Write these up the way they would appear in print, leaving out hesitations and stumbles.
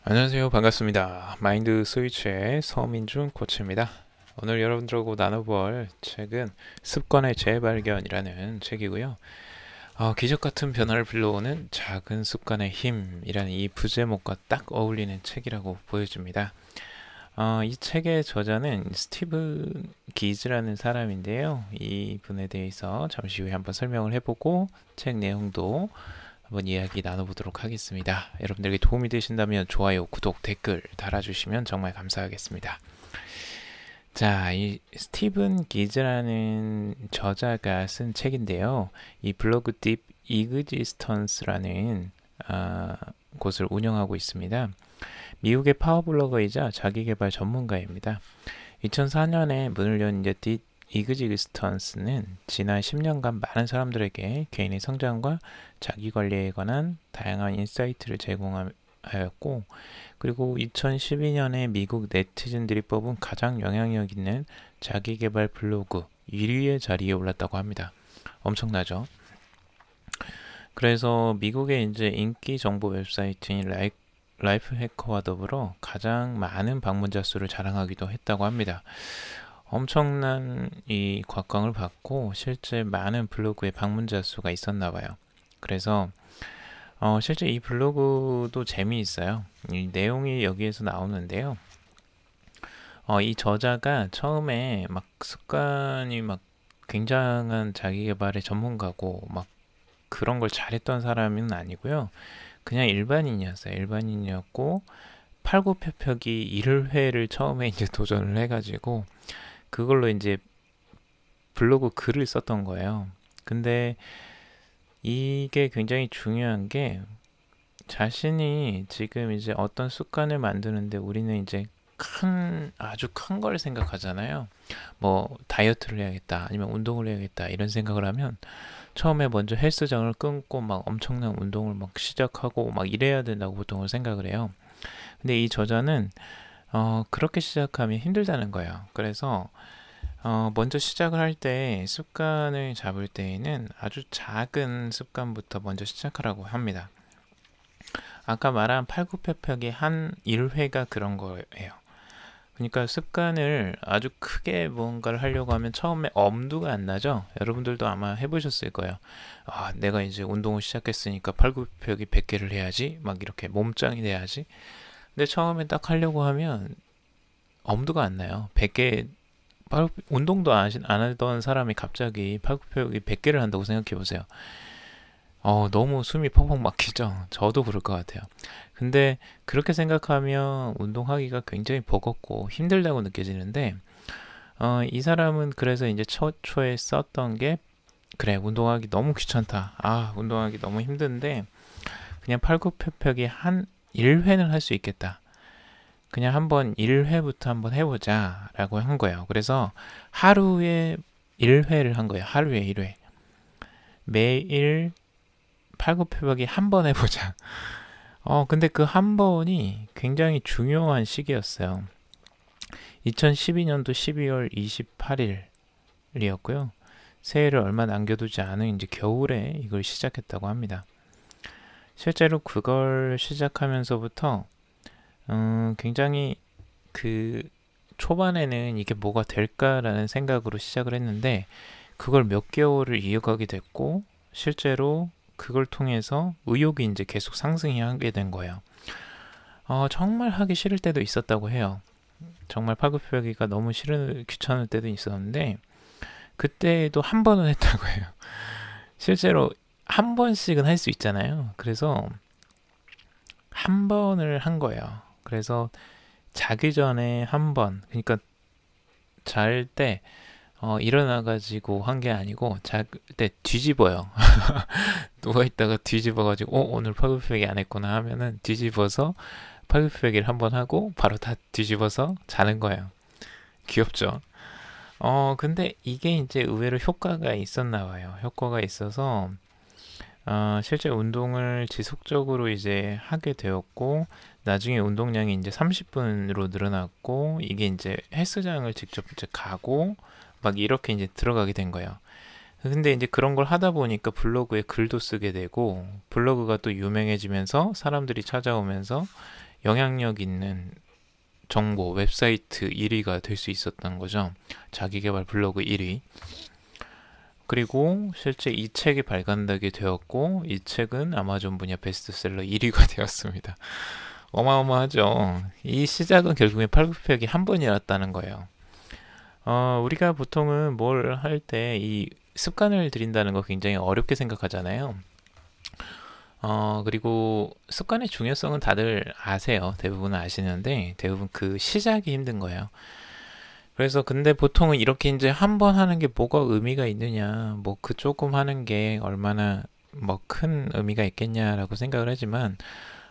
안녕하세요. 반갑습니다. 마인드 스위치의 서민준 코치입니다. 오늘 여러분들하고 나눠볼 책은 습관의 재발견이라는 책이고요. 기적 같은 변화를 불러오는 작은 습관의 힘이라는 이 부제목과 딱 어울리는 책이라고 보여집니다. 이 책의 저자는 스티븐 기즈라는 사람인데요. 이 분에 대해서 잠시 후에 한번 설명을 해보고 책 내용도 한번 이야기 나눠보도록 하겠습니다. 여러분들에게 도움이 되신다면 좋아요, 구독, 댓글 달아주시면 정말 감사하겠습니다. 자, 이 스티븐 기즈라는 저자가 쓴 책인데요. 이 블로그 딥 이그지스턴스라는 곳을 운영하고 있습니다. 미국의 파워블로거이자 자기계발 전문가입니다. 2004년에 문을 연 딥 이그지스턴스는 지난 10년간 많은 사람들에게 개인의 성장과 자기관리에 관한 다양한 인사이트를 제공하였고, 그리고 2012년에 미국 네티즌들이 뽑은 가장 영향력 있는 자기계발 블로그 1위의 자리에 올랐다고 합니다. 엄청나죠? 그래서 미국의 이제 인기 정보 웹사이트인 라이프 해커와 더불어 가장 많은 방문자 수를 자랑하기도 했다고 합니다. 엄청난 이 곽광을 받고 실제 많은 블로그에 방문자 수가 있었나 봐요. 그래서 실제 이 블로그도 재미있어요. 이 내용이 여기에서 나오는데요. 이 저자가 처음에 막 습관이 막 굉장한 자기계발의 전문가고 막 그런 걸 잘했던 사람은 아니고요. 그냥 일반인이었어요. 일반인이었고 팔굽혀펴기 1회를 처음에 이제 도전을 해가지고 그걸로 이제 블로그 글을 썼던 거예요. 근데 이게 굉장히 중요한 게 자신이 지금 이제 어떤 습관을 만드는데 우리는 이제 아주 큰 걸 생각하잖아요. 뭐 다이어트를 해야겠다, 아니면 운동을 해야겠다 이런 생각을 하면 처음에 먼저 헬스장을 끊고 막 엄청난 운동을 막 시작하고 막 이래야 된다고 보통은 생각을 해요. 근데 이 저자는 그렇게 시작하면 힘들다는 거예요. 그래서 먼저 시작을 할 때 습관을 잡을 때에는 아주 작은 습관부터 먼저 시작하라고 합니다. 아까 말한 팔굽혀펴기 한 1회가 그런 거예요. 그러니까 습관을 아주 크게 뭔가를 하려고 하면 처음에 엄두가 안 나죠? 여러분들도 아마 해보셨을 거예요. 내가 이제 운동을 시작했으니까 팔굽혀펴기 100개를 해야지. 막 이렇게 몸짱이 돼야지. 근데 처음에 딱 하려고 하면 엄두가 안 나요. 100개 운동도 안 하던 사람이 갑자기 팔굽혀펴기 100개를 한다고 생각해 보세요. 너무 숨이 펑펑 막히죠. 저도 그럴 것 같아요. 근데 그렇게 생각하면 운동하기가 굉장히 버겁고 힘들다고 느껴지는데 이 사람은 그래서 이제 초에 썼던 게 그래, 운동하기 너무 귀찮다. 운동하기 너무 힘든데 그냥 팔굽혀펴기 한 1회는 할 수 있겠다. 그냥 한번 1회부터 한번 해보자 라고 한 거예요. 그래서 하루에 1회를 한 거예요. 하루에 1회. 매일 팔굽혀펴기 한 번 해보자. 근데 그 한 번이 굉장히 중요한 시기였어요. 2012년도 12월 28일이었고요. 새해를 얼마 남겨두지 않은 이제 겨울에 이걸 시작했다고 합니다. 실제로 그걸 시작하면서부터 굉장히 그 초반에는 이게 뭐가 될까라는 생각으로 시작을 했는데 그걸 몇 개월을 이어가게 됐고 실제로 그걸 통해서 의욕이 이제 계속 상승하게 된 거예요. 정말 하기 싫을 때도 있었다고 해요. 정말 팔굽혀펴기가 너무 귀찮을 때도 있었는데 그때도 한 번은 했다고 해요. 실제로 한 번씩은 할 수 있잖아요. 그래서 한 번을 한 거예요. 그래서 자기 전에 한 번, 그러니까 잘 때 일어나가지고 한 게 아니고 잘 때 뒤집어요. 누워있다가 뒤집어가지고 오늘 팔굽혀펴기 안 했구나 하면은 뒤집어서 팔굽혀펴기를 한 번 하고 바로 다 뒤집어서 자는 거예요. 귀엽죠? 근데 이게 이제 의외로 효과가 있었나 봐요. 효과가 있어서 실제 운동을 지속적으로 이제 하게 되었고 나중에 운동량이 이제 30분으로 늘어났고 이게 이제 헬스장을 직접 이제 가고 막 이렇게 이제 들어가게 된 거예요. 근데 이제 그런 걸 하다 보니까 블로그에 글도 쓰게 되고 블로그가 또 유명해지면서 사람들이 찾아오면서 영향력 있는 정보 웹사이트 1위가 될 수 있었던 거죠. 자기계발 블로그 1위. 그리고 실제 이 책이 발간되게 되었고 이 책은 아마존 분야 베스트셀러 1위가 되었습니다. 어마어마하죠. 이 시작은 결국에 팔굽혀펴기 한 번이었다는 거예요. 우리가 보통은 뭘 할 때 이 습관을 들인다는 거 굉장히 어렵게 생각하잖아요. 그리고 습관의 중요성은 다들 아세요. 대부분은 아시는데 대부분 그 시작이 힘든 거예요. 그래서 근데 보통은 이렇게 이제 한 번 하는 게 뭐가 의미가 있느냐, 뭐 그 조금 하는 게 얼마나 뭐 큰 의미가 있겠냐라고 생각을 하지만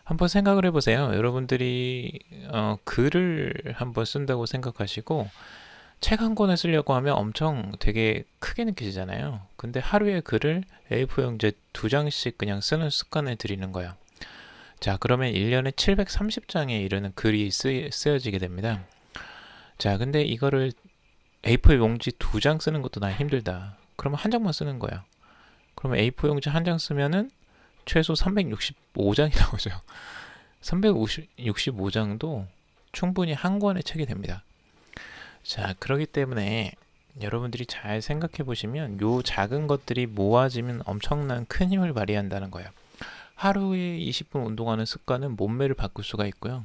한번 생각을 해보세요. 여러분들이 글을 한번 쓴다고 생각하시고 책 한 권을 쓰려고 하면 엄청 되게 크게 느껴지잖아요. 근데 하루에 글을 A4 용지에 2장씩 그냥 쓰는 습관을 들이는 거예요. 자, 그러면 1년에 730장에 이르는 글이 쓰여지게 됩니다. 자, 근데 이거를 A4 용지 2장 쓰는 것도 나 힘들다. 그러면 한 장만 쓰는 거예요. 그러면 A4 용지 한 장 쓰면은 최소 365장이 나오죠. 365장도 충분히 한 권의 책이 됩니다. 자, 그렇기 때문에 여러분들이 잘 생각해 보시면 요 작은 것들이 모아지면 엄청난 큰 힘을 발휘한다는 거예요. 하루에 20분 운동하는 습관은 몸매를 바꿀 수가 있고요.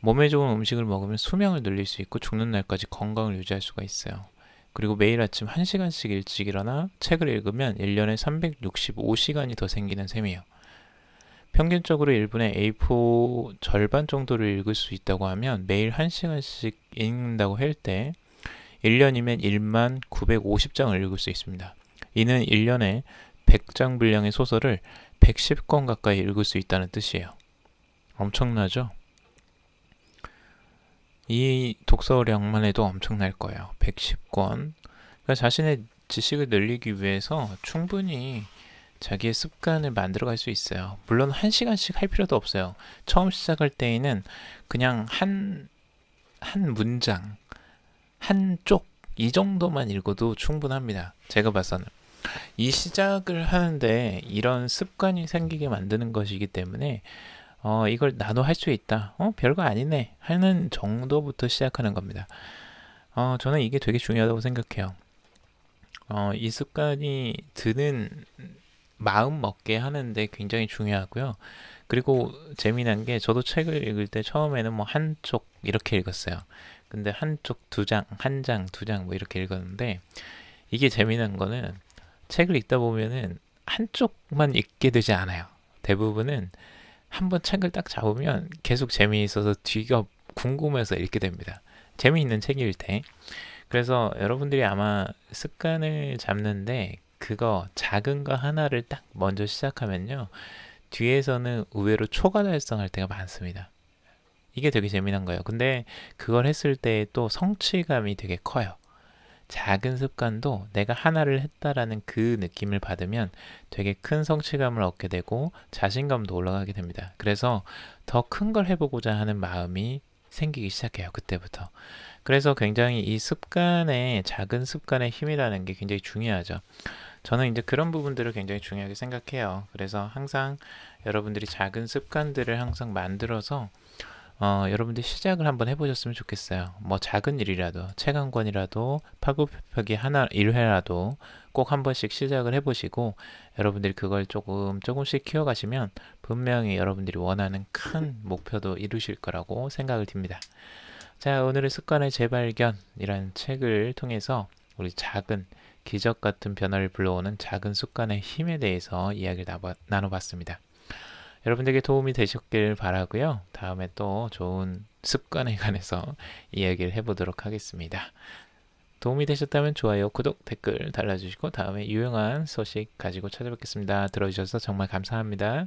몸에 좋은 음식을 먹으면 수명을 늘릴 수 있고 죽는 날까지 건강을 유지할 수가 있어요. 그리고 매일 아침 1시간씩 일찍 일어나 책을 읽으면 1년에 365시간이 더 생기는 셈이에요. 평균적으로 1분에 A4 절반 정도를 읽을 수 있다고 하면 매일 1시간씩 읽는다고 할 때 1년이면 1만 950장을 읽을 수 있습니다. 이는 1년에 100장 분량의 소설을 110권 가까이 읽을 수 있다는 뜻이에요. 엄청나죠? 이 독서량만 해도 엄청날 거예요. 110권. 그러니까 자신의 지식을 늘리기 위해서 충분히 자기의 습관을 만들어갈 수 있어요. 물론 1시간씩 할 필요도 없어요. 처음 시작할 때에는 그냥 한 문장, 한 쪽, 이 정도만 읽어도 충분합니다. 제가 봐서는. 이 시작을 하는데 이런 습관이 생기게 만드는 것이기 때문에 이걸 나도 할 수 있다. 별거 아니네. 하는 정도부터 시작하는 겁니다. 저는 이게 되게 중요하다고 생각해요. 이 습관이 드는 마음 먹게 하는데 굉장히 중요하고요. 그리고 재미난 게 저도 책을 읽을 때 처음에는 뭐 한쪽 이렇게 읽었어요. 근데 한쪽 2장, 한 장, 2장 뭐 이렇게 읽었는데 이게 재미난 거는 책을 읽다 보면은 한쪽만 읽게 되지 않아요. 대부분은 한번 책을 딱 잡으면 계속 재미있어서 뒤가 궁금해서 읽게 됩니다. 재미있는 책일 때. 그래서 여러분들이 아마 습관을 잡는데 그거 작은 거 하나를 딱 먼저 시작하면요. 뒤에서는 의외로 초과 달성할 때가 많습니다. 이게 되게 재미난 거예요. 근데 그걸 했을 때 또 성취감이 되게 커요. 작은 습관도 내가 하나를 했다라는 그 느낌을 받으면 되게 큰 성취감을 얻게 되고 자신감도 올라가게 됩니다. 그래서 더 큰 걸 해보고자 하는 마음이 생기기 시작해요. 그때부터. 그래서 굉장히 이 습관의 작은 습관의 힘이라는 게 굉장히 중요하죠. 저는 이제 그런 부분들을 굉장히 중요하게 생각해요. 그래서 항상 여러분들이 작은 습관들을 항상 만들어서 여러분들이 시작을 한번 해보셨으면 좋겠어요. 뭐 작은 일이라도 책 한 권이라도 팔굽혀펴기 1회라도 꼭 한 번씩 시작을 해보시고 여러분들이 그걸 조금씩 키워가시면 분명히 여러분들이 원하는 큰 목표도 이루실 거라고 생각을 듭니다. 자, 오늘의 습관의 재발견이라는 책을 통해서 우리 작은 기적 같은 변화를 불러오는 작은 습관의 힘에 대해서 이야기를 나눠봤습니다. 여러분들에게 도움이 되셨길 바라고요. 다음에 또 좋은 습관에 관해서 이야기를 해보도록 하겠습니다. 도움이 되셨다면 좋아요, 구독, 댓글 달아주시고 다음에 유용한 소식 가지고 찾아뵙겠습니다. 들어주셔서 정말 감사합니다.